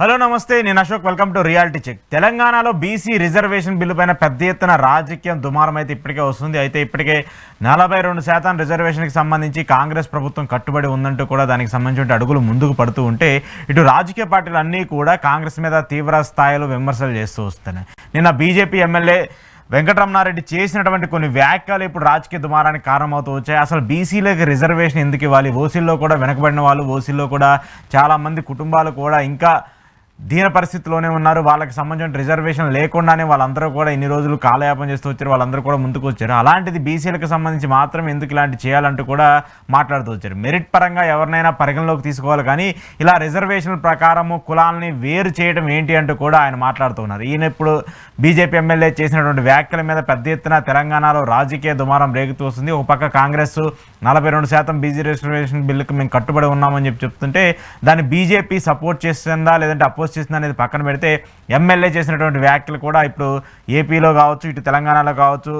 Hello నమస్తే, నేను Ashok. Welcome to reality check. తెలంగాణలో బీసీ రిజర్వేషన్ బిల్లు పైన పెద్ద ఎత్తున రాజకీయం దుమారం అయితే ఇప్పటికే వస్తుంది. అయితే ఇప్పటికే 42% రిజర్వేషన్కి సంబంధించి కాంగ్రెస్ ప్రభుత్వం కట్టుబడి ఉందంటూ కూడా దానికి సంబంధించిన అడుగులు ముందుకు పడుతూ ఉంటే ఇటు రాజకీయ పార్టీలు అన్నీ కూడా కాంగ్రెస్ మీద తీవ్ర స్థాయిలో విమర్శలు చేస్తూ వస్తున్నాయి. నిన్న బీజేపీ ఎమ్మెల్యే వెంకటరమణారెడ్డి చేసినటువంటి కొన్ని వ్యాఖ్యలు ఇప్పుడు రాజకీయ దుమారానికి కారణమవుతూ వచ్చాయి. అసలు బీసీలకు రిజర్వేషన్ ఎందుకు ఇవ్వాలి? ఓసీల్లో కూడా వెనకబడిన వాళ్ళు, ఓసీల్లో కూడా చాలామంది కుటుంబాలు కూడా ఇంకా దీన పరిస్థితిలోనే ఉన్నారు. వాళ్ళకి సంబంధించిన రిజర్వేషన్ లేకుండానే వాళ్ళందరూ కూడా ఇన్ని రోజులు కాలయాపన చేస్తూ వచ్చారు. వాళ్ళందరూ కూడా ముందుకు వచ్చారు. అలాంటిది బీసీలకు సంబంధించి మాత్రం ఎందుకు ఇలాంటి చేయాలంటూ కూడా మాట్లాడుతూ వచ్చారు. మెరిట్ పరంగా ఎవరినైనా పరిగణలోకి తీసుకోవాలి, కానీ ఇలా రిజర్వేషన్ల ప్రకారము కులాలని వేరు చేయడం ఏంటి అంటూ కూడా ఆయన మాట్లాడుతూ ఉన్నారు. ఈయన ఇప్పుడు బీజేపీ ఎమ్మెల్యే చేసినటువంటి వ్యాఖ్యల మీద పెద్ద ఎత్తున తెలంగాణలో రాజకీయ దుమారం రేగుతూ వస్తుంది. ఒక పక్క కాంగ్రెస్ 42% బీసీ రిజర్వేషన్ బిల్లుకి మేము కట్టుబడి ఉన్నామని చెప్తుంటే దాన్ని బీజేపీ సపోర్ట్ చేస్తుందా లేదంటే అపోజ్ చేస్తుంది అనేది పక్కన పెడితే ఎమ్మెల్యే చేసినటువంటి వ్యాఖ్యలు కూడా ఇప్పుడు ఏపీలో కావచ్చు, ఇటు తెలంగాణలో కావచ్చు,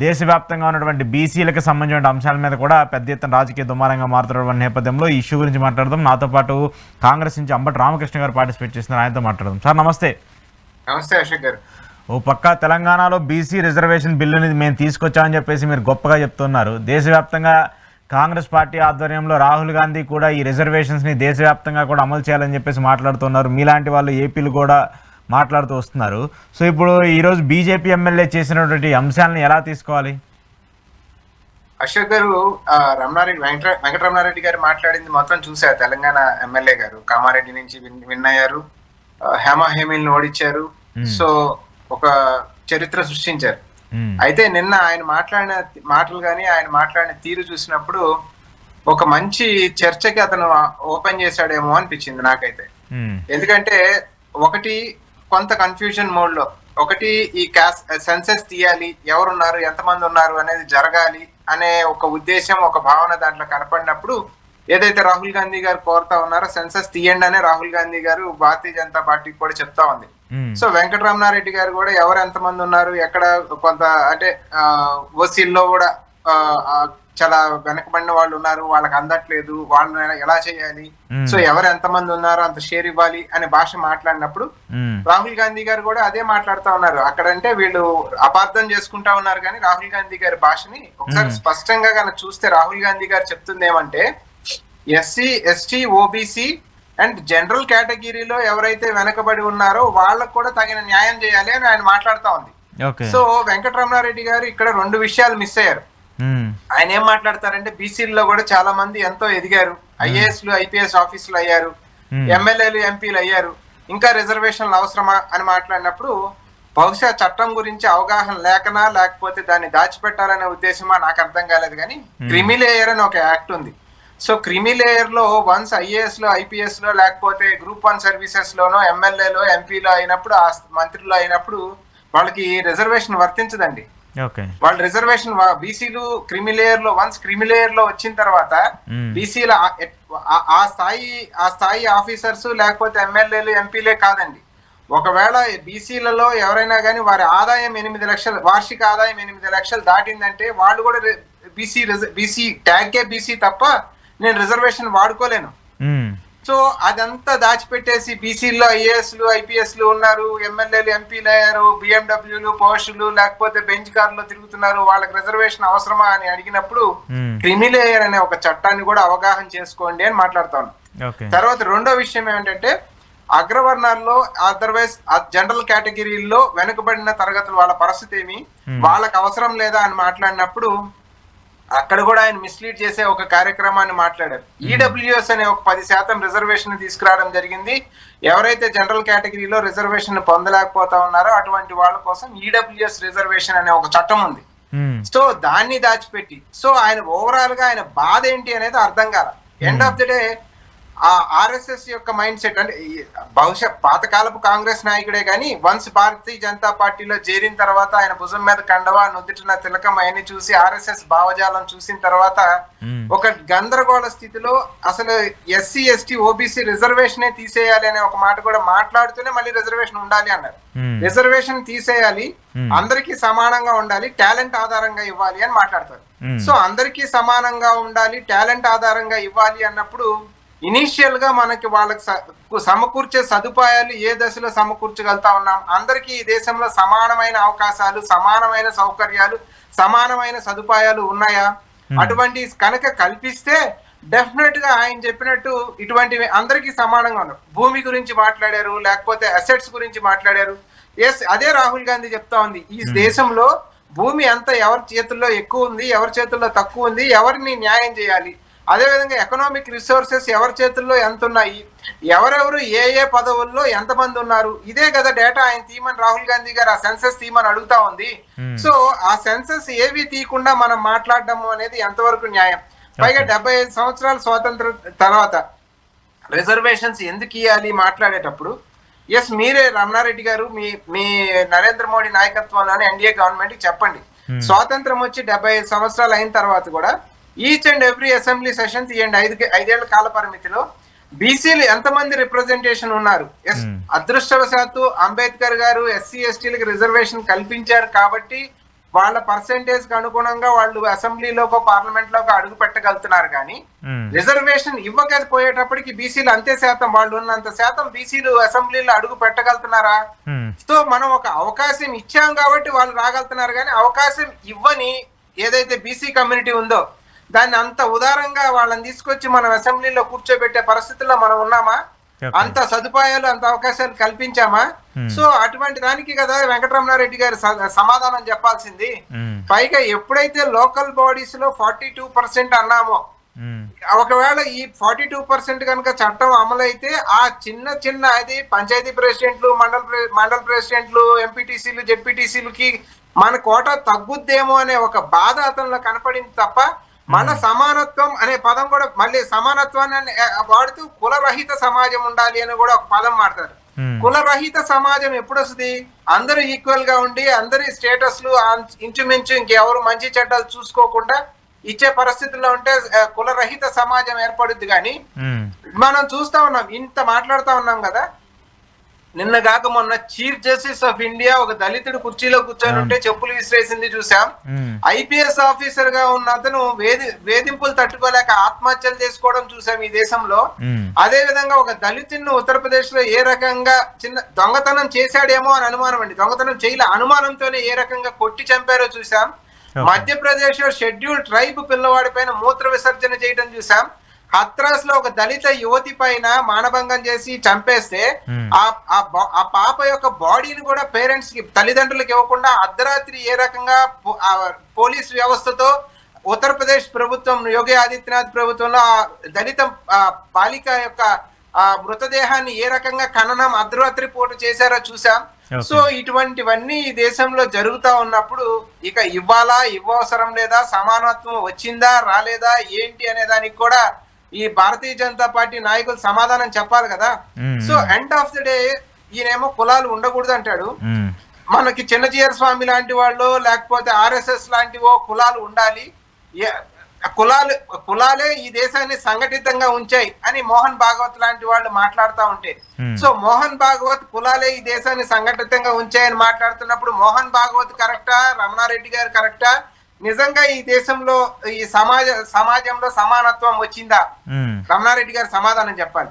దేశవ్యాప్తంగా ఉన్నటువంటి బీసీలకు సంబంధించిన అంశాల మీద కూడా పెద్ద ఎత్తున రాజకీయ దుమారంగా మారుతున్నటువంటి నేపథ్యంలో ఈ ఇష్యూ గురించి మాట్లాడదాం. నాతో పాటు కాంగ్రెస్ నుంచి అంబటి రామకృష్ణ గారు పార్టిసిపేట్ చేస్తున్నారు. ఆయనతో మాట్లాడదాం. సార్ నమస్తే. నమస్తే అశోక్ గారు. ఓ పక్క తెలంగాణలో బీసీ రిజర్వేషన్ బిల్లుని మేము తీసుకొచ్చామని చెప్పేసి మీరు గొప్పగా చెప్తున్నారు. దేశవ్యాప్తంగా కాంగ్రెస్ పార్టీ ఆధ్వర్యంలో రాహుల్ గాంధీ కూడా ఈ రిజర్వేషన్స్ని దేశవ్యాప్తంగా కూడా అమలు చేయాలని చెప్పేసి మాట్లాడుతున్నారు. మీలాంటి వాళ్ళు ఏపీలు కూడా మాట్లాడుతూ వస్తున్నారు. సో ఇప్పుడు ఈరోజు బీజేపీ ఎమ్మెల్యే చేసినటువంటి అంశాలను ఎలా తీసుకోవాలి? అశోక్ గారు, వెంకటరమణారెడ్డి గారు మాట్లాడింది మొత్తం చూశారు. తెలంగాణ ఎమ్మెల్యే గారు కామారెడ్డి నుంచి విన్ అయ్యారు, హేమీల్ని ఓడించారు. సో ఒక చరిత్ర సృష్టించారు. అయితే నిన్న ఆయన మాట్లాడిన మాటలు కానీ ఆయన మాట్లాడిన తీరు చూసినప్పుడు ఒక మంచి చర్చకి అతను ఓపెన్ చేశాడేమో అనిపించింది నాకైతే. ఎందుకంటే ఒకటి కొంత కన్ఫ్యూజన్ మోడ్ లో, ఒకటి ఈ సెన్సెస్ తీయాలి, ఎవరున్నారు, ఎంతమంది ఉన్నారు అనేది జరగాలి అనే ఒక ఉద్దేశం, ఒక భావన దాంట్లో కనపడినప్పుడు ఏదైతే రాహుల్ గాంధీ గారు కోరుతా ఉన్నారో సెన్సెస్ తీయండి అనే రాహుల్ గాంధీ గారు భారతీయ జనతా పార్టీకి కూడా చెప్తా ఉంది. సో వెంకటరమణారెడ్డి గారు కూడా ఎవరు ఎంతమంది ఉన్నారు, ఎక్కడ కొంత అంటే ఓసీల్లో కూడా చాలా వెనకబడిన వాళ్ళు ఉన్నారు, వాళ్ళకి అందట్లేదు, వాళ్ళని ఎలా చేయాలి, సో ఎవరు ఎంతమంది ఉన్నారు అంత షేర్ ఇవ్వాలి అనే భాష మాట్లాడినప్పుడు రాహుల్ గాంధీ గారు కూడా అదే మాట్లాడుతూ ఉన్నారు. అక్కడంటే వీళ్ళు అపార్థం చేసుకుంటా ఉన్నారు. కానీ రాహుల్ గాంధీ గారి భాషని ఒకసారి స్పష్టంగా కనుక చూస్తే రాహుల్ గాంధీ గారు చెప్తుంది ఏమంటే, SC, ST, OBC and general కేటగిరీలో ఎవరైతే వెనకబడి ఉన్నారో వాళ్ళకు కూడా తగిన న్యాయం చేయాలి అని ఆయన మాట్లాడుతా ఉంది. సో వెంకటరమణారెడ్డి గారు ఇక్కడ రెండు విషయాలు మిస్ అయ్యారు. ఆయన ఏం మాట్లాడతారంటే, బీసీల్లో కూడా చాలా మంది ఎంతో ఎదిగారు, ఐఏఎస్లు, ఐపీఎస్ ఆఫీసులు అయ్యారు, ఎమ్మెల్యేలు, ఎంపీలు అయ్యారు, ఇంకా రిజర్వేషన్లు అవసరమా అని మాట్లాడినప్పుడు బహుశా చట్టం గురించి అవగాహన లేకనా లేకపోతే దాన్ని దాచిపెట్టాలనే ఉద్దేశమా నాకు అర్థం కాలేదు. కానీ క్రిమి లేయర్ అని ఒక యాక్ట్ ఉంది. సో క్రిమి లేయర్ లో వన్స్ ఐఏఎస్ లో, ఐపీఎస్ లో, లేకపోతే గ్రూప్ 1 సర్వీసెస్ లోనో, ఎమ్మెల్యేలో, ఎంపీలో అయినప్పుడు, ఆ మంత్రులు అయినప్పుడు వాళ్ళకి రిజర్వేషన్ వర్తించదండి. వాళ్ళ రిజర్వేషన్ బీసీలు క్రిమి లేయర్ లో, వన్స్ క్రిమి లేయర్ లో వచ్చిన తర్వాత బీసీల ఆ స్థాయి ఆఫీసర్స్ లేకపోతే ఎమ్మెల్యేలు, ఎంపీలే కాదండి. ఒకవేళ బీసీలలో ఎవరైనా కానీ వారి ఆదాయం 8 లక్షలు, వార్షిక ఆదాయం 8 లక్షలు దాటిందంటే వాళ్ళు కూడా బీసీ ట్యాగే బీసీ తప్ప నేను రిజర్వేషన్ వాడుకోలేను. సో అదంతా దాచిపెట్టేసి బీసీల్లో ఐఏఎస్లు, ఐపీఎస్లు ఉన్నారు, ఎమ్మెల్యేలు, ఎంపీలు అయ్యారు, బిఎండబ్ల్యూలు, పోస్టులు, లేకపోతే బెంచ్ కార్లో తిరుగుతున్నారు, వాళ్ళకి రిజర్వేషన్ అవసరమా అని అడిగినప్పుడు క్రిమి లేయర్ అనే ఒక చట్టాన్ని కూడా అవగాహన చేసుకోండి అని మాట్లాడుతాను. తర్వాత రెండో విషయం ఏమిటంటే, అగ్రవర్ణాల్లో, అదర్వైజ్ జనరల్ కేటగిరీల్లో వెనుకబడిన తరగతులు వాళ్ళ పరిస్థితి ఏమి, వాళ్ళకి అవసరం లేదా అని మాట్లాడినప్పుడు అక్కడ కూడా ఆయన మిస్లీడ్ చేసే ఒక కార్యక్రమాన్ని మాట్లాడారు. ఈడబ్ల్యూఎస్ అనే ఒక 10% రిజర్వేషన్ తీసుకురావడం జరిగింది. ఎవరైతే జనరల్ కేటగిరీలో రిజర్వేషన్ పొందలేకపోతా ఉన్నారో అటువంటి వాళ్ళ కోసం ఈడబ్ల్యూఎస్ రిజర్వేషన్ అనే ఒక చట్టం ఉంది. సో దాన్ని దాచిపెట్టి, సో ఆయన ఓవరాల్ గా ఆయన బాధ ఏంటి అనేది అర్థం కాల. ఎండ్ ఆఫ్ ది డే ఆ ఆర్ఎస్ఎస్ యొక్క మైండ్ సెట్ అంటే బహుశా పాతకాలపు కాంగ్రెస్ నాయకుడే కానీ వన్స్ భారతీయ జనతా పార్టీలో చేరిన తర్వాత ఆయన భుజం మీద కండవా, నుదుటిన తిలకం అవన్నీ చూసి ఆర్ఎస్ఎస్ భావజాలం చూసిన తర్వాత ఒక గందరగోళ స్థితిలో అసలు ఎస్సీ, ఎస్టీ, ఓబీసీ రిజర్వేషనే తీసేయాలి అనే ఒక మాట కూడా మాట్లాడుతూనే మళ్ళీ రిజర్వేషన్ ఉండాలి అన్నారు. రిజర్వేషన్ తీసేయాలి, అందరికీ సమానంగా ఉండాలి, టాలెంట్ ఆధారంగా ఇవ్వాలి అని మాట్లాడతారు. సో అందరికీ సమానంగా ఉండాలి, టాలెంట్ ఆధారంగా ఇవ్వాలి అన్నప్పుడు ఇనీషియల్ గా మనకి వాళ్ళకి సమకూర్చే సదుపాయాలు ఏ దశలో సమకూర్చగలుగుతా ఉన్నాం, అందరికీ ఈ దేశంలో సమానమైన అవకాశాలు, సమానమైన సౌకర్యాలు, సమానమైన సదుపాయాలు ఉన్నాయా, అటువంటి కనుక కల్పిస్తే డెఫినెట్ గా ఆయన చెప్పినట్టు ఇటువంటివి అందరికీ సమానంగా ఉన్నారు. భూమి గురించి మాట్లాడారు, లేకపోతే అసెట్స్ గురించి మాట్లాడారు. ఎస్, అదే రాహుల్ గాంధీ చెప్తా ఉంది, ఈ దేశంలో భూమి అంతా ఎవరి చేతుల్లో ఎక్కువ ఉంది, ఎవరి చేతుల్లో తక్కువ ఉంది, ఎవరిని న్యాయం చేయాలి, అదేవిధంగా ఎకనామిక్ రిసోర్సెస్ ఎవరి చేతుల్లో ఎంత ఉన్నాయి, ఎవరెవరు ఏ ఏ పదవుల్లో ఎంతమంది ఉన్నారు, ఇదే కదా డేటా ఆయన తీయమని రాహుల్ గాంధీ గారు ఆ సెన్సస్ తీయమని అడుగుతా ఉంది. సో ఆ సెన్సస్ ఏవి తీయకుండా మనం మాట్లాడడం అనేది ఎంతవరకు న్యాయం? పైగా 75 సంవత్సరాల స్వాతంత్ర తర్వాత రిజర్వేషన్స్ ఎందుకు ఇవ్వాలి మాట్లాడేటప్పుడు, ఎస్ మీరే రమణారెడ్డి గారు మీ నరేంద్ర మోడీ నాయకత్వంలోని ఎన్డీఏ గవర్నమెంట్ చెప్పండి, స్వాతంత్రం వచ్చి 75 సంవత్సరాలు అయిన తర్వాత కూడా each and every assembly session తీయండి, 5 ఏళ్ల కాల పరిమితిలో బీసీలు ఎంతమంది రిప్రజెంటేషన్ ఉన్నారు. ఎస్, అదృష్టవశాత్తు అంబేద్కర్ గారు ఎస్సీ ఎస్టీలకు రిజర్వేషన్ కల్పించారు కాబట్టి వాళ్ళ పర్సెంటేజ్ కి అనుగుణంగా వాళ్ళు అసెంబ్లీలోకో పార్లమెంట్ లోకో అడుగు పెట్టగలుగుతున్నారు. కానీ రిజర్వేషన్ ఇవ్వకపోయేటప్పటికి బీసీలు అంతే శాతం, వాళ్ళు ఉన్నంత శాతం బీసీలు అసెంబ్లీలో అడుగు పెట్టగలుగుతున్నారా? సో మనం ఒక అవకాశం ఇచ్చాం కాబట్టి వాళ్ళు రాగలుగుతున్నారు. కానీ అవకాశం ఇవ్వని ఏదైతే బీసీ కమ్యూనిటీ ఉందో దాన్ని అంత ఉదారంగా వాళ్ళని తీసుకొచ్చి మనం అసెంబ్లీలో కూర్చోబెట్టే పరిస్థితుల్లో మనం ఉన్నామా? అంత సదుపాయాలు, అంత అవకాశాలు కల్పించామా? సో అటువంటి దానికి కదా వెంకటరమణారెడ్డి గారు సమాధానం చెప్పాల్సింది. పైగా ఎప్పుడైతే లోకల్ బాడీస్ లో 42% అన్నామో, ఒకవేళ ఈ 42% కనుక చట్టం అమలైతే ఆ చిన్న చిన్న అది పంచాయతీ ప్రెసిడెంట్లు, మండల ప్రెసిడెంట్లు, ఎంపీటీసీలు, జెడ్పీటీసీలకి మన కోట తగ్గుద్దేమో అనే ఒక బాధ అతనిలో కనపడింది తప్ప మన సమానత్వం అనే పదం కూడా మళ్ళీ సమానత్వాన్ని వాడుతూ కులరహిత సమాజం ఉండాలి అని కూడా ఒక పదం మాట్లాడతారు. కులరహిత సమాజం ఎప్పుడు వస్తుంది? అందరూ ఈక్వల్ గా ఉండి అందరి స్టేటస్లు ఇంచుమించు ఇంకెవరు మంచి చెడ్డలు చూసుకోకుండా ఇచ్చే పరిస్థితుల్లో ఉంటే కులరహిత సమాజం ఏర్పడుద్ది. కానీ మనం చూస్తా ఉన్నాం, ఇంత మాట్లాడుతా ఉన్నాం కదా, నిన్న కాక మొన్న చీఫ్ జస్టిస్ ఆఫ్ ఇండియా ఒక దళితుడు కుర్చీలో కూర్చొని ఉంటే చెప్పులు విసిరేసింది చూసాం. ఐపీఎస్ ఆఫీసర్ గా ఉన్న అతను వేధింపులు తట్టుకోలేక ఆత్మహత్యలు చేసుకోవడం చూసాం ఈ దేశంలో. అదే విధంగా ఒక దళితుడిని ఉత్తరప్రదేశ్ లో ఏ రకంగా చిన్న దొంగతనం చేశాడేమో అని అనుమానం అండి, దొంగతనం చేయలే, అనుమానంతోనే ఏ రకంగా కొట్టి చంపారో చూసాం. మధ్యప్రదేశ్ లో షెడ్యూల్ ట్రైబ్ పిల్లవాడి పైన మూత్ర విసర్జన చేయడం చూసాం. హత్రాస్ లో ఒక దళిత యువతి పైన మానభంగం చేసి చంపేస్తే ఆ పాప యొక్క బాడీని కూడా పేరెంట్స్ కి, తల్లిదండ్రులకు ఇవ్వకుండా అర్ధరాత్రి ఏ రకంగా పోలీస్ వ్యవస్థతో ఉత్తరప్రదేశ్ ప్రభుత్వం, యోగి ఆదిత్యనాథ్ ప్రభుత్వంలో ఆ దళిత బాలిక యొక్క మృతదేహాన్ని ఏ రకంగా ఖననం అర్ధరాత్రి పూట చేశారో చూసాం. సో ఇటువంటివన్నీ ఈ దేశంలో జరుగుతా ఉన్నప్పుడు ఇక ఇవ్వాలా, ఇవ్వవసరం లేదా, సమానత్వం వచ్చిందా రాలేదా ఏంటి అనే దానికి కూడా ఈ భారతీయ జనతా పార్టీ నాయకులు సమాధానం చెప్పాలి కదా. So end of the day ఈయనేమో కులాలు ఉండకూడదు అంటాడు, మనకి చిన్నజీయర్ స్వామి లాంటి వాళ్ళు లేకపోతే ఆర్ఎస్ఎస్ లాంటివో కులాలు ఉండాలి, కులాలే ఈ దేశాన్ని సంఘటితంగా ఉంచాయి అని మోహన్ భాగవత్ లాంటి వాళ్ళు మాట్లాడుతూ ఉంటే, సో మోహన్ భాగవత్ కులాలే ఈ దేశాన్ని సంఘటితంగా ఉంచాయని మాట్లాడుతున్నప్పుడు మోహన్ భాగవత్ కరెక్టా, రమణారెడ్డి గారు కరెక్టా? నిజంగా ఈ దేశంలో ఈ సమాజంలో సమానత్వం వచ్చిందా? రమణారెడ్డి గారు సమాధానం చెప్పాలి.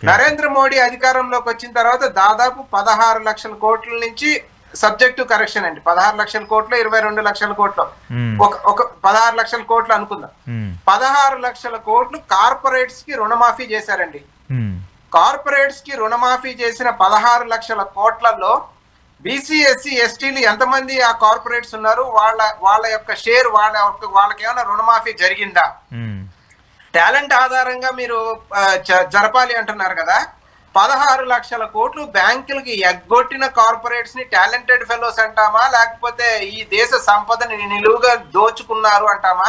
నరేంద్ర మోడీ అధికారంలోకి వచ్చిన తర్వాత దాదాపు 16 లక్షల కోట్ల నుంచి సబ్జెక్టు కరెక్షన్ అండి, 16 లక్షల కోట్లు, 22 లక్షల కోట్లు, ఒక 16 లక్షల కోట్లు అనుకుందాం. 16 లక్షల కోట్లు కార్పొరేట్స్ కి రుణమాఫీ చేశారండి. కార్పొరేట్స్ కి రుణమాఫీ చేసిన 16 లక్షల కోట్లలో బీసీ, ఎస్సీ, ఎస్టీలు ఎంతమంది ఆ కార్పొరేట్స్ ఉన్నారు, వాళ్ళ యొక్క షేర్, వాళ్ళకి ఏమైనా రుణమాఫీ జరిగిందా? టాలెంట్ ఆధారంగా మీరు జరపాలి అంటున్నారు కదా. 16 లక్షల కోట్లు బ్యాంకులకి ఎగ్గొట్టిన కార్పొరేట్స్ ని టాలెంటెడ్ ఫెలోస్ అంటామా, లేకపోతే ఈ దేశ సంపదని నిలువుగా దోచుకున్నారు అంటామా?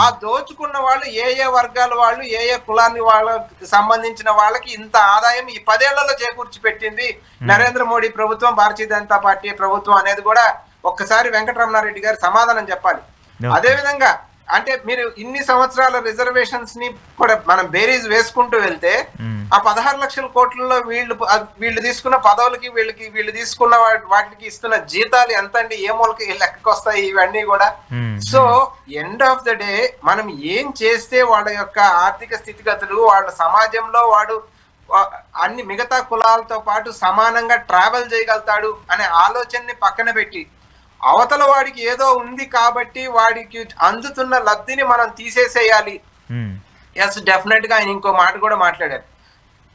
ఆ దోచుకున్న వాళ్ళు ఏ ఏ వర్గాల వాళ్ళు, ఏ ఏ కులాన్ని వాళ్ళకి సంబంధించిన వాళ్ళకి ఇంత ఆదాయం ఈ 10 ఏళ్లలో చేకూర్చి పెట్టింది నరేంద్ర మోడీ ప్రభుత్వం, భారతీయ జనతా పార్టీ ప్రభుత్వం అనేది కూడా ఒక్కసారి వెంకటరమణారెడ్డి గారు సమాధానం చెప్పాలి. అదే విధంగా అంటే మీరు ఇన్ని సంవత్సరాల రిజర్వేషన్స్ ని కూడా మనం బేరీజ్ వేసుకుంటూ వెళ్తే ఆ 16 లక్షల కోట్లలో వీళ్ళు తీసుకున్న పదవులకి వీళ్ళు తీసుకున్న వాటికి ఇస్తున్న జీతాలు ఎంత అండి, ఏ మూలకి లెక్కకు వస్తాయి ఇవన్నీ కూడా. So end of the day మనం ఏం చేస్తే వాళ్ళ యొక్క ఆర్థిక స్థితిగతులు, వాళ్ళ సమాజంలో వాడు అన్ని మిగతా కులాలతో పాటు సమానంగా ట్రావెల్ చేయగలుగుతాడు అనే ఆలోచనని పక్కన పెట్టి అవతల వాడికి ఏదో ఉంది కాబట్టి వాడికి అందుతున్న లబ్ధిని మనం తీసేసేయాలి. ఎస్, డెఫినెట్ గా ఆయన ఇంకో మాట కూడా మాట్లాడారు,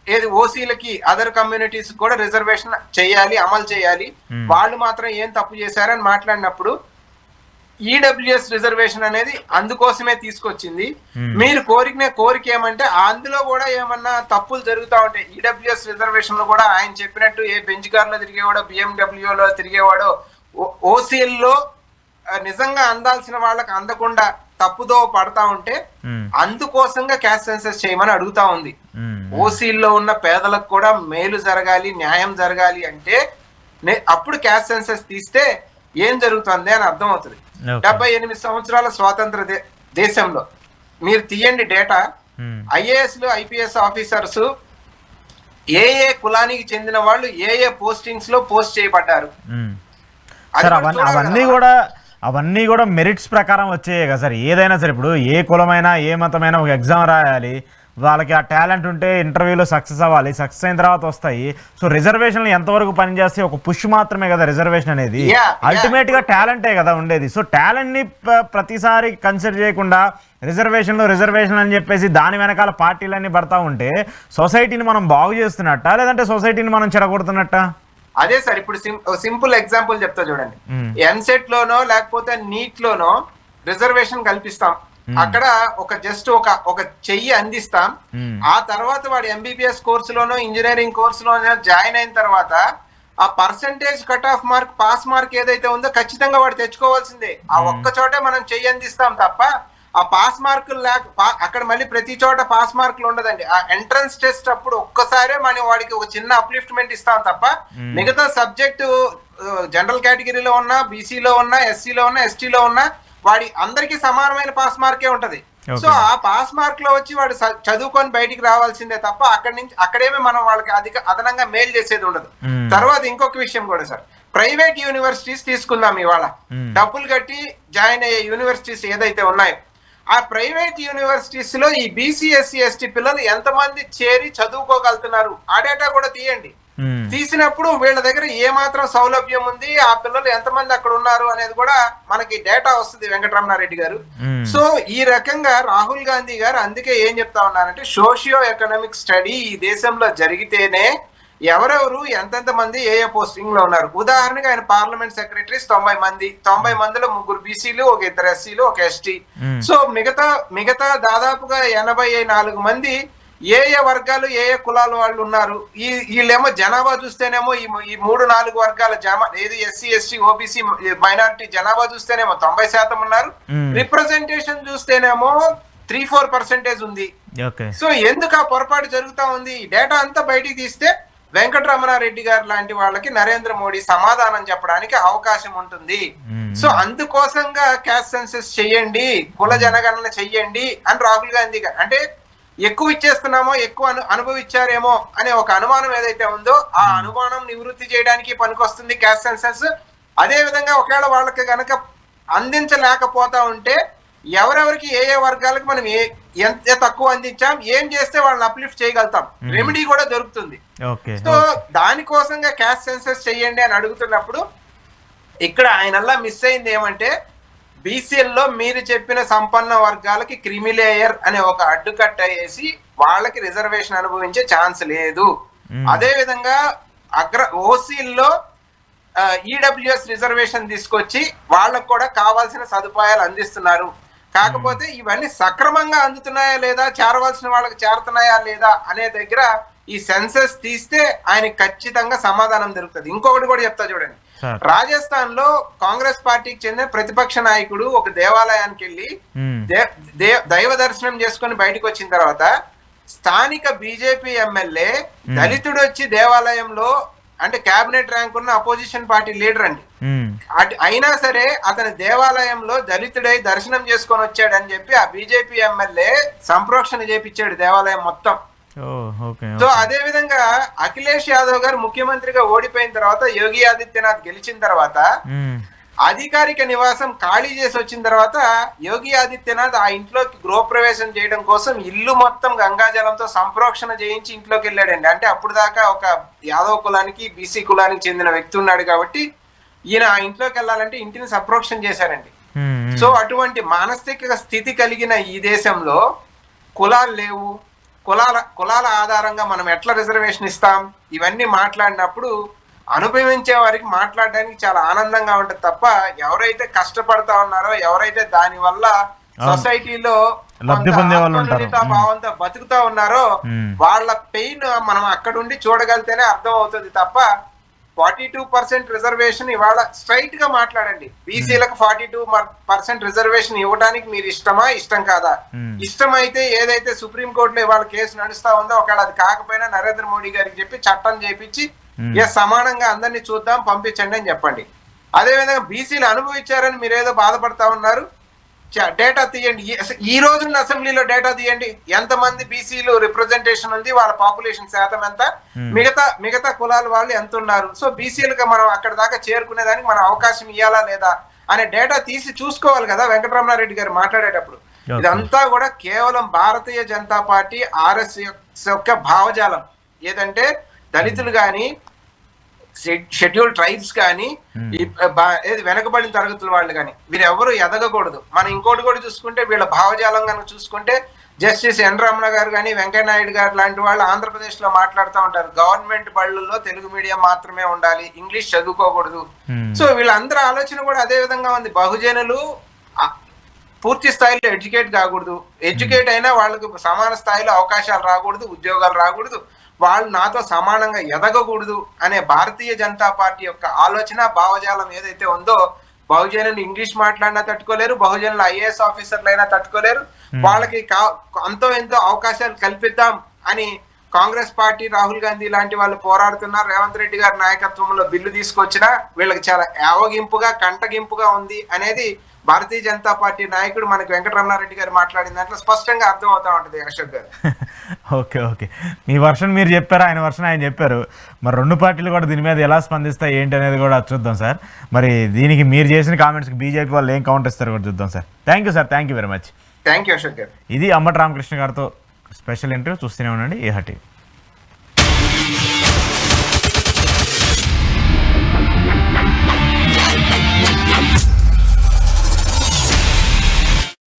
ఏది ఓసీలకి అదర్ కమ్యూనిటీస్ కూడా రిజర్వేషన్ చేయాలి, అమలు చేయాలి, వాళ్ళు మాత్రం ఏం తప్పు చేశారని మాట్లాడినప్పుడు ఈడబ్ల్యూఎస్ రిజర్వేషన్ అనేది అందుకోసమే తీసుకొచ్చింది. మీరు కోరిక ఏమంటే అందులో కూడా ఏమన్నా తప్పులు జరుగుతూ ఉంటాయి. ఈడబ్ల్యూఎస్ రిజర్వేషన్ లో కూడా ఆయన చెప్పినట్టు ఏ బెంచ్ కార్ లో తిరిగేవాడో, బిఎండబ్ల్యూలో తిరిగేవాడో, ఓసీఎల్లో నిజంగా అందాల్సిన వాళ్ళకి అందకుండా తప్పుదో పడతా ఉంటే అందుకోసంగా క్యాస్ట్ సెన్సస్ చేయమని అడుగుతా ఉంది. ఓసీల్లో ఉన్న పేదలకు కూడా మేలు జరగాలి, న్యాయం జరగాలి అంటే అప్పుడు క్యాస్ట్ సెన్సస్ తీస్తే ఏం జరుగుతుంది అని అర్థం అవుతుంది. 78 సంవత్సరాల స్వాతంత్ర దేశంలో మీరు తీయండి డేటా, ఐఏఎస్లు ఐపీఎస్ ఆఫీసర్స్ ఏ కులానికి చెందిన వాళ్ళు ఏ పోస్టింగ్స్ లో పోస్ట్ చేయబడ్డారు. అవన్నీ కూడా మెరిట్స్ ప్రకారం వచ్చాయి కదా సార్. ఏదైనా సరే ఇప్పుడు ఏ కులమైనా ఏ మతమైనా ఒక ఎగ్జామ్ రాయాలి, వాళ్ళకి ఆ టాలెంట్ ఉంటే ఇంటర్వ్యూలో సక్సెస్ అవ్వాలి, సక్సెస్ అయిన తర్వాత వస్తాయి. సో రిజర్వేషన్లు ఎంతవరకు పనిచేస్తే ఒక పుష్ మాత్రమే కదా రిజర్వేషన్ అనేది, అల్టిమేట్ గా టాలెంటే కదా ఉండేది. సో టాలెంట్ ని ప్రతిసారి కన్సిడర్ చేయకుండా రిజర్వేషన్ అని చెప్పేసి దాని వెనకాల పార్టీలన్నీ పడతా ఉంటే సొసైటీని మనం బాగు చేస్తున్నట్ట, లేదంటే సొసైటీని మనం చెడగొడుతున్నట్ట? అదే సార్, ఇప్పుడు సింపుల్ ఎగ్జాంపుల్ చెప్తా చూడండి. ఎన్సెట్ లోనో లేకపోతే నీట్ లోనో రిజర్వేషన్ కల్పిస్తాం, అక్కడ జస్ట్ ఒక చెయ్యి అందిస్తాం. ఆ తర్వాత వాడు ఎంబీబీఎస్ కోర్సులోనో ఇంజనీరింగ్ కోర్సులోనో జాయిన్ అయిన తర్వాత ఆ percentage cut off mark, pass mark ఏదైతే ఉందో ఖచ్చితంగా వాడు తెచ్చుకోవాల్సిందే. ఆ ఒక్క చోటే మనం చెయ్యి అందిస్తాం తప్ప ఆ పాస్ మార్కులు అక్కడ మళ్ళీ ప్రతి చోట పాస్ మార్కులు ఉండదండి. ఆ ఎంట్రన్స్ టెస్ట్ అప్పుడు ఒక్కసారే మనం వాడికి ఒక చిన్న అప్లిఫ్ట్మెంట్ ఇస్తాం తప్ప మిగతా సబ్జెక్టు జనరల్ కేటగిరీలో ఉన్నా, బీసీలో ఉన్నా, ఎస్సీలో ఉన్నా, ఎస్టీలో ఉన్నా వాడి అందరికీ సమానమైన పాస్ మార్కే ఉంటది. సో ఆ పాస్ మార్క్ లో వచ్చి వాడు చదువుకొని బయటికి రావాల్సిందే తప్ప అక్కడేమి మనం వాళ్ళకి అదనంగా మేలు చేసేది ఉండదు. తర్వాత ఇంకొక విషయం కూడా సార్, ప్రైవేట్ యూనివర్సిటీస్ తీసుకుందాం. ఇవాళ డబ్బులు కట్టి జాయిన్ అయ్యే యూనివర్సిటీస్ ఏదైతే ఉన్నాయో ఆ ప్రైవేట్ యూనివర్సిటీస్ లో ఈ బీసీ ఎస్సీ ఎస్టీ పిల్లలు ఎంతమంది చేరి చదువుకోగలుగుతున్నారు ఆ డేటా కూడా తీయండి. తీసినప్పుడు వీళ్ళ దగ్గర ఏ మాత్రం సౌలభ్యం ఉంది, ఆ పిల్లలు ఎంతమంది అక్కడ ఉన్నారు అనేది కూడా మనకి డేటా వస్తుంది వెంకటరమణారెడ్డి గారు. సో ఈ రకంగా రాహుల్ గాంధీ గారు అందుకే ఏం చెప్తా ఉన్నారంటే సోషియో ఎకనామిక్ స్టడీ ఈ దేశంలో జరిగితేనే ఎవరెవరు ఎంతెంత మంది ఏ పోస్టింగ్ లో ఉన్నారు. ఉదాహరణగా ఆయన పార్లమెంట్ సెక్రటరీస్ 90 మందిలో 3 బీసీలు, 1 2 ఎస్సీలు, 1 ఎస్టీ. సో మిగతా దాదాపుగా 84 మంది ఏ వర్గాలు ఏ కులాల వాళ్ళు ఉన్నారు. వీళ్ళేమో జనాభా చూస్తేనేమో ఈ 3-4 వర్గాల ఏది ఎస్సీ ఎస్టీ ఓబీసీ మైనారిటీ జనాభా చూస్తేనేమో 90% ఉన్నారు. రిప్రజెంటేషన్ చూస్తేనేమో 3-4% ఉంది. సో ఎందుకు ఆ పొరపాటు జరుగుతా ఉంది? ఈ డేటా అంతా బయటికి తీస్తే వెంకటరమణారెడ్డి గారు లాంటి వాళ్ళకి నరేంద్ర మోడీ సమాధానం చెప్పడానికి అవకాశం ఉంటుంది. సో అందుకోసంగా క్యాస్ట్ సెన్సస్ చెయ్యండి, కుల జనగణన చెయ్యండి అని రాహుల్ గాంధీ గారు అంటే ఎక్కువ ఇచ్చేస్తున్నామో ఎక్కువ అనుభవించారేమో అనే ఒక అనుమానం ఏదైతే ఉందో ఆ అనుమానం నివృత్తి చేయడానికి పనికొస్తుంది క్యాస్ట్ సెన్సస్. అదే విధంగా ఒకవేళ వాళ్ళకి గనక అందించలేకపోతా ఉంటే ఎవరెవరికి ఏ వర్గాలకు మనం ఎంత తక్కువ అందించాం, ఏం చేస్తే వాళ్ళని అప్లిఫ్ట్ చేయగలుగుతాం, రెమెడీ కూడా దొరుకుతుంది. సో దానికోసంగా క్యాస్ట్ సెన్సస్ చెయ్యండి అని అడుగుతున్నప్పుడు ఇక్కడ ఆయనల్లా మిస్ అయింది ఏమంటే బీసీఎల్లో మీరు చెప్పిన సంపన్న వర్గాలకి క్రిమిలేయర్ అనే ఒక అడ్డుకట్ట వేసి వాళ్ళకి రిజర్వేషన్ అనుభవించే ఛాన్స్ లేదు. అదే విధంగా ఓసీల్లో ఈడబ్ల్యూఎస్ రిజర్వేషన్ తీసుకొచ్చి వాళ్ళకు కూడా కావాల్సిన సదుపాయాలు అందిస్తున్నారు. కాకపోతే ఇవన్నీ సక్రమంగా అందుతున్నాయా లేదా, చేరవలసిన వాళ్ళకి చేరుతున్నాయా లేదా అనే దగ్గర ఈ సెన్సస్ తీస్తే ఆయనకి ఖచ్చితంగా సమాధానం దొరుకుతుంది. ఇంకొకటి కూడా చెప్తా చూడండి, రాజస్థాన్ లో కాంగ్రెస్ పార్టీకి చెందిన ప్రతిపక్ష నాయకుడు ఒక దేవాలయానికి వెళ్ళి దైవ దర్శనం చేసుకుని బయటకు వచ్చిన తర్వాత స్థానిక బీజేపీ ఎమ్మెల్యే దళితుడు వచ్చి దేవాలయంలో అంటే క్యాబినెట్ ర్యాంక్ ఉన్న అపోజిషన్ పార్టీ లీడర్ అండి అయినా సరే అతని దేవాలయంలో దళితుడై దర్శనం చేసుకొని వచ్చాడని చెప్పి ఆ బీజేపీ ఎమ్మెల్యే సంప్రోక్షణ చేపించాడు దేవాలయం మొత్తం. సో అదే విధంగా అఖిలేష్ యాదవ్ గారు ముఖ్యమంత్రిగా ఓడిపోయిన తర్వాత యోగి ఆదిత్యనాథ్ గెలిచిన తర్వాత అధికారిక నివాసం ఖాళీ చేసి వచ్చిన తర్వాత యోగి ఆదిత్యనాథ్ ఆ ఇంట్లోకి గృహప్రవేశం చేయడం కోసం ఇల్లు మొత్తం గంగాజలంతో సంప్రోక్షణ చేయించి ఇంట్లోకి వెళ్ళాడండి. అంటే అప్పుడు దాకా ఒక యాదవ్ కులానికి బీసీ కులానికి చెందిన వ్యక్తి ఉన్నాడు కాబట్టి ఈయన ఆ ఇంట్లోకి వెళ్ళాలంటే ఇంటిని సంప్రోక్షణ చేశారండి. సో అటువంటి మానసిక స్థితి కలిగిన ఈ దేశంలో కులాలు లేవు, కులాల ఆధారంగా మనం ఎట్లా రిజర్వేషన్ ఇస్తాం, ఇవన్నీ మాట్లాడినప్పుడు అనుభవించే వారికి మాట్లాడడానికి చాలా ఆనందంగా ఉంటది తప్ప ఎవరైతే కష్టపడతా ఉన్నారో, ఎవరైతే దాని వల్ల సొసైటీలో భావంతో బతుకుతా ఉన్నారో వాళ్ళ పెయిన్ మనం అక్కడ ఉండి చూడగలితేనే అర్థం అవుతుంది తప్ప 42% రిజర్వేషన్ ఇవాళ స్ట్రైట్ గా మాట్లాడండి. బీసీలకు 42% రిజర్వేషన్ ఇవ్వడానికి మీరు ఇష్టమా, ఇష్టం కాదా? ఇష్టమైతే ఏదైతే సుప్రీంకోర్టులో ఇవాళ కేసు నడుస్తా ఉందో ఒకవేళ అది కాకపోయినా నరేంద్ర మోడీ గారికి చెప్పి చట్టం చేపించి సమానంగా అందరినీ చూద్దాం, పంపించండి అని చెప్పండి. అదే విధంగా బీసీలు అనుభవించారని మీరు ఏదో బాధపడతా ఉన్నారు, డేటా తీయండి. ఈ రోజున అసెంబ్లీలో డేటా తీయండి, ఎంతమంది బీసీలు రిప్రజెంటేషన్ ఉంది, వాళ్ళ పాపులేషన్ శాతం ఎంత, మిగతా కులాల వాళ్ళు ఎంత ఉన్నారు. సో బీసీలుగా మనం అక్కడ దాకా చేరుకునేదానికి మనం అవకాశం ఇవ్వాలా లేదా అనే డేటా తీసి చూసుకోవాలి కదా వెంకటరమణారెడ్డి గారు మాట్లాడేటప్పుడు. ఇదంతా కూడా కేవలం భారతీయ జనతా పార్టీ ఆర్ఎస్ఎస్ యొక్క భావజాలం. ఏదంటే దళితులు కానీ, షెడ్యూల్ ట్రైబ్స్ కానీ, వెనకబడిన తరగతుల వాళ్ళు కానీ వీరెవరు ఎదగకూడదు. మనం ఇంకోటి కూడా చూసుకుంటే వీళ్ళ భావజాలం కనుక చూసుకుంటే జస్టిస్ ఎన్ రమణ గారు కానీ, వెంకయ్యనాయుడు గారు లాంటి వాళ్ళు ఆంధ్రప్రదేశ్ లో మాట్లాడుతూ ఉంటారు, గవర్నమెంట్ బళ్ళల్లో తెలుగు మీడియం మాత్రమే ఉండాలి, ఇంగ్లీష్ చదువుకోకూడదు. సో వీళ్ళందరూ ఆలోచన కూడా అదే విధంగా ఉంది. బహుజనులు పూర్తి స్థాయిలో ఎడ్యుకేట్ కాకూడదు, ఎడ్యుకేట్ అయినా వాళ్ళకు సమాన స్థాయిలో అవకాశాలు రాకూడదు, ఉద్యోగాలు రాకూడదు, వాళ్ళు నాతో సమానంగా ఎదగకూడదు అనే భారతీయ జనతా పార్టీ యొక్క ఆలోచన భావజాలం ఏదైతే ఉందో, బహుజనులు ఇంగ్లీష్ మాట్లాడినా తట్టుకోలేరు, బహుజనులు ఐఏఎస్ ఆఫీసర్లు అయినా తట్టుకోలేరు. వాళ్ళకి అంతో ఎంతో అవకాశాలు కల్పిద్దాం అని కాంగ్రెస్ పార్టీ, రాహుల్ గాంధీ లాంటి వాళ్ళు పోరాడుతున్నారు. రేవంత్ రెడ్డి గారి నాయకత్వంలో బిల్లు తీసుకొచ్చినా వీళ్ళకి చాలా యావగింపుగా, కంటగింపుగా ఉంది అనేది భారతీయ జనతా పార్టీ నాయకుడు మనకి వెంకటరమణారెడ్డి గారు మాట్లాడిన దాంట్లో స్పష్టంగా అర్థం అవుతా ఉంటుంది అశోక్ గారు. ఓకే, మీ వర్షన్ మీరు చెప్పారు, ఆయన వర్షన్ ఆయన చెప్పారు. మరి రెండు పార్టీలు కూడా దీని మీద ఎలా స్పందిస్తాయి ఏంటి అనేది కూడా చూద్దాం సార్. మరి దీనికి మీరు చేసిన కామెంట్స్కి బీజేపీ వాళ్ళు ఏం కౌంటర్ ఇస్తారు కూడా చూద్దాం sir. Thank you sir, thank you very much. Thank you Ashok garu. ఇది అంబటి రామకృష్ణ గారితో స్పెషల్ ఇంటర్వ్యూ. చూస్తూనే ఉండండి ఏహ టీవీ.